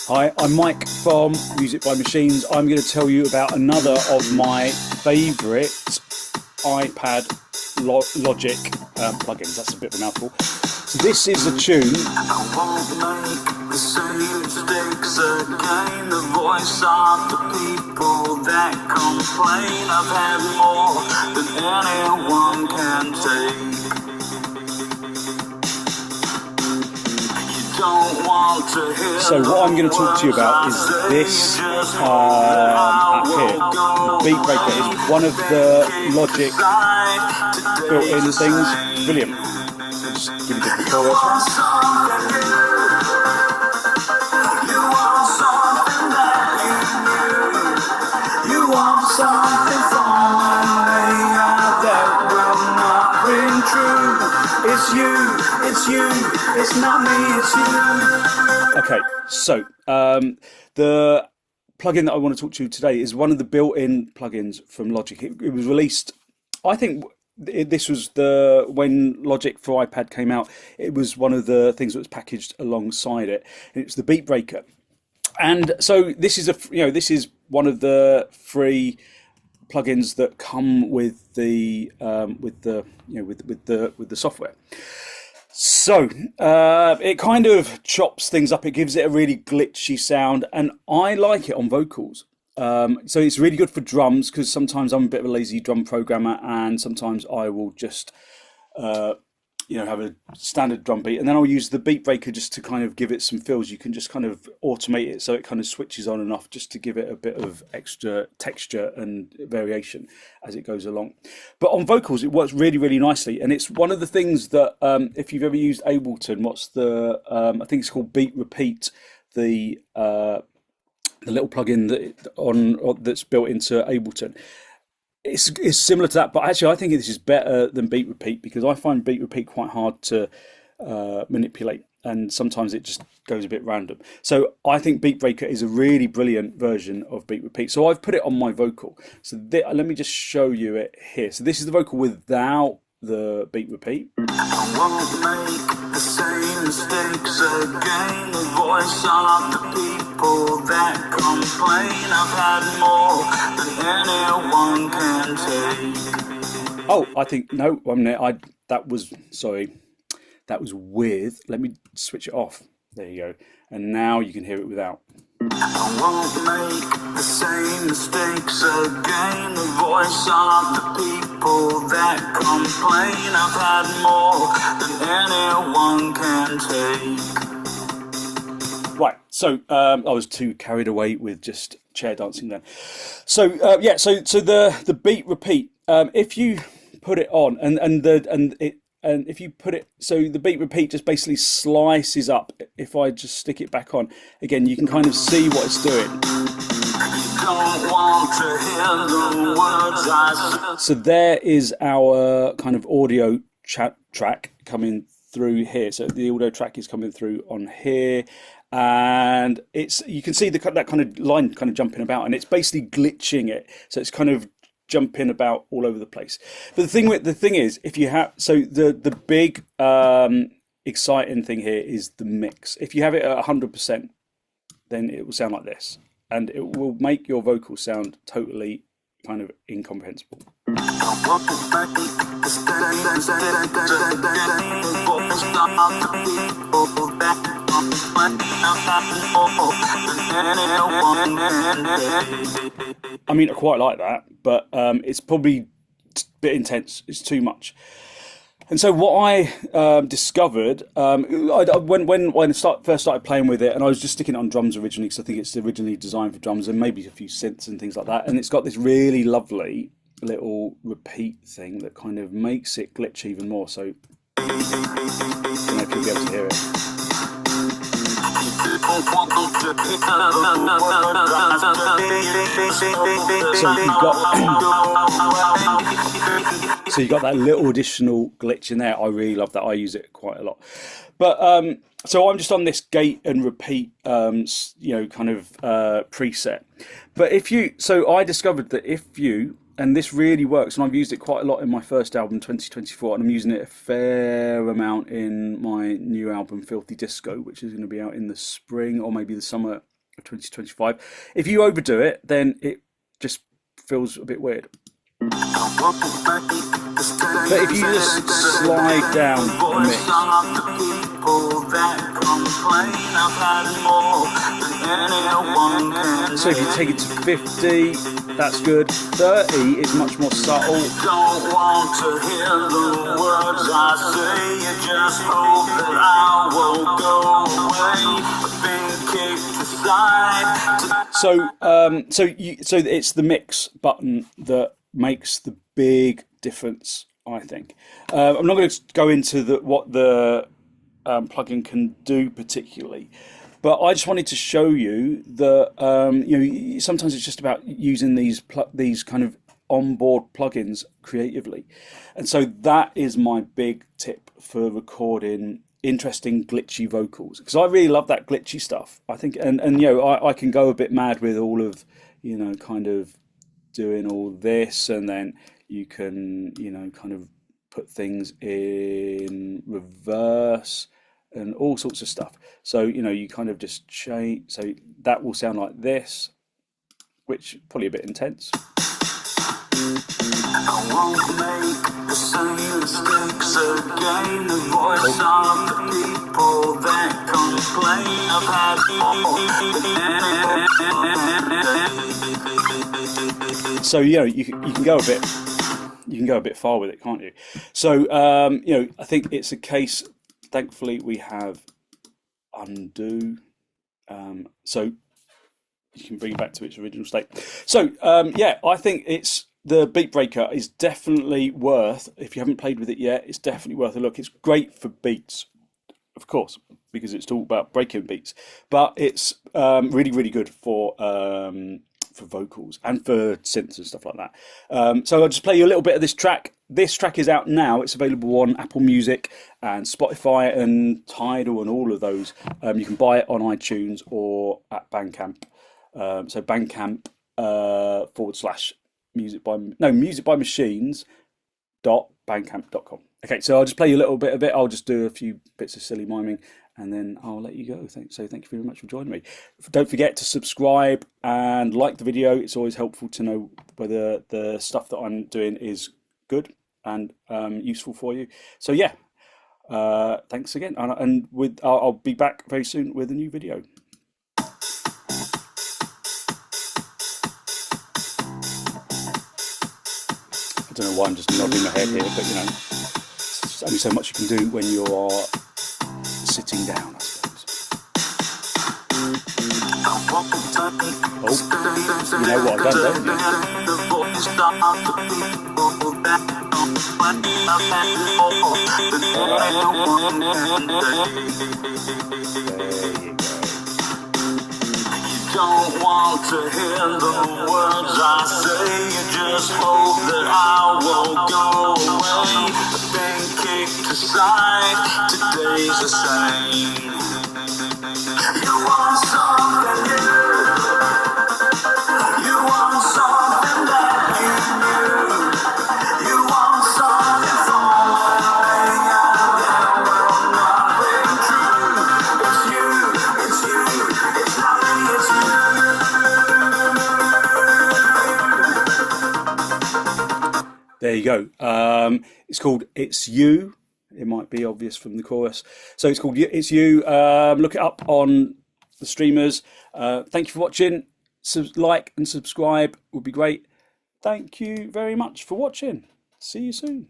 Hi, I'm Mike from Music by Machines. I'm going to tell you about another of my favourite iPad Logic plugins. That's a bit of a mouthful. So this is a tune. I won't make the same mistakes again. The voice of the people that complain. I've had more than anyone can take. Don't want to hear. So what I'm going to talk to you about is this app here. The Beat Breaker is one of the Logic built-in things. It's brilliant. I'll just give you the chorus. You want something from me that will not ring true. It's you, it's not me, it's you. Okay, so the plugin that I want to talk to you today is one of the built-in plugins from Logic. It was released, I think this was when Logic for iPad came out, it was one of the things that was packaged alongside it. And it's the Beat Breaker. And so this is one of the free plugins that come with the software. So it kind of chops things up. It gives it a really glitchy sound, and I like it on vocals. So it's really good for drums because sometimes I'm a bit of a lazy drum programmer, and sometimes I will just have a standard drum beat, and then I'll use the Beat Breaker just to kind of give it some fills. You can just kind of automate it so it kind of switches on and off just to give it a bit of extra texture and variation as it goes along. But on vocals, it works really, really nicely, and it's one of the things that if you've ever used Ableton, I think it's called Beat Repeat, the little plugin that's built into Ableton. It's similar to that, but actually I think this is better than Beat Repeat because I find Beat Repeat quite hard to manipulate, and sometimes it just goes a bit random. So I think Beat Breaker is a really brilliant version of Beat Repeat. So I've put it on my vocal. So let me just show you it here. So this is the vocal without the Beat Repeat. I won't make the same mistakes again. The voice of the people that complain. I've had more than anyone can take. Oh, I think no. That was weird. Let me switch it off. There you go. And now you can hear it without. I won't make the same mistakes again. The voice of the people that complain. I've had more than anyone can take. Right, so I was too carried away with just chair dancing then. So so the Beat Repeat. If you put it on and if you put it, so the Beat Repeat just basically slices up. If I just stick it back on again, you can kind of see what it's doing. Don't want to hear the words I say. So there is our kind of audio track coming through here. So the audio track is coming through on here, and you can see that kind of line kind of jumping about, and it's basically glitching it. So it's kind of jumping about all over the place. But the thing is, if you have, so the big exciting thing here is the mix. If you have it at 100%, then it will sound like this, and it will make your vocals sound totally kind of incomprehensible. I mean, I quite like that, but it's probably a bit intense. It's too much. And so what I discovered, when I first started playing with it, and I was just sticking it on drums originally because I think it's originally designed for drums and maybe a few synths and things like that. And it's got this really lovely little repeat thing that kind of makes it glitch even more. So I don't know if you'll be able to hear it. So you got that little additional glitch in there. I really love that. I use it quite a lot. But so I'm just on this gate and repeat, kind of preset. But so I discovered that and this really works, and I've used it quite a lot in my first album, 2024, and I'm using it a fair amount in my new album, Filthy Disco, which is going to be out in the spring or maybe the summer of 2025. If you overdo it, then it just feels a bit weird. But if you just slide down a mix, so if you take it to 50, that's good. 30 is much more subtle. Don't want to hear the words I say, you just hope that I will go away. So it's the mix button that makes the big difference, I think. I'm not going to go into what the plugin can do particularly, but I just wanted to show you that sometimes it's just about using these kind of onboard plugins creatively, and so that is my big tip for recording interesting glitchy vocals, because I really love that glitchy stuff. I think, and I can go a bit mad with all of kind of doing all this, and then you can kind of put things in reverse and all sorts of stuff. So you kind of just change, so that will sound like this, which probably a bit intense. I won't make the same mistakes again. The voice of the people that complain. I've had so you can go a bit far with it, can't you? So I think it's a case. Thankfully, we have undo, so you can bring it back to its original state. So I think it's. The Beat Breaker is definitely worth, if you haven't played with it yet, it's definitely worth a look. It's great for beats, of course, because it's all about breaking beats, but it's really, really good for vocals and for synths and stuff like that. So I'll just play you a little bit of this track. This track is out now. It's available on Apple Music and Spotify and Tidal and all of those. You can buy it on iTunes or at Bandcamp. So Bandcamp / musicbymachines.bandcamp.com. Okay, so I'll just play you a little bit of it. I'll just do a few bits of silly miming and then I'll let you go. Thank you very much for joining me. Don't forget to subscribe and like the video. It's always helpful to know whether the stuff that I'm doing is good and useful for you. So yeah, thanks again, and I'll be back very soon with a new video. I don't know why I'm just nodding my head here, but there's only so much you can do when you are sitting down, I suppose. Oh, you know what I've done, don't you? Don't want to hear the words I say, you just hope that I will go away. I've been kicked aside, today's the same. You want something new, you want something that you knew, you want something from way out there where nothing true. It's you, it's nothing, it's you. There you go. It's called It's You. It might be obvious from the chorus. So it's called It's You. Look it up on the streamers. Thank you for watching. Like and subscribe would be great. Thank you very much for watching. See you soon.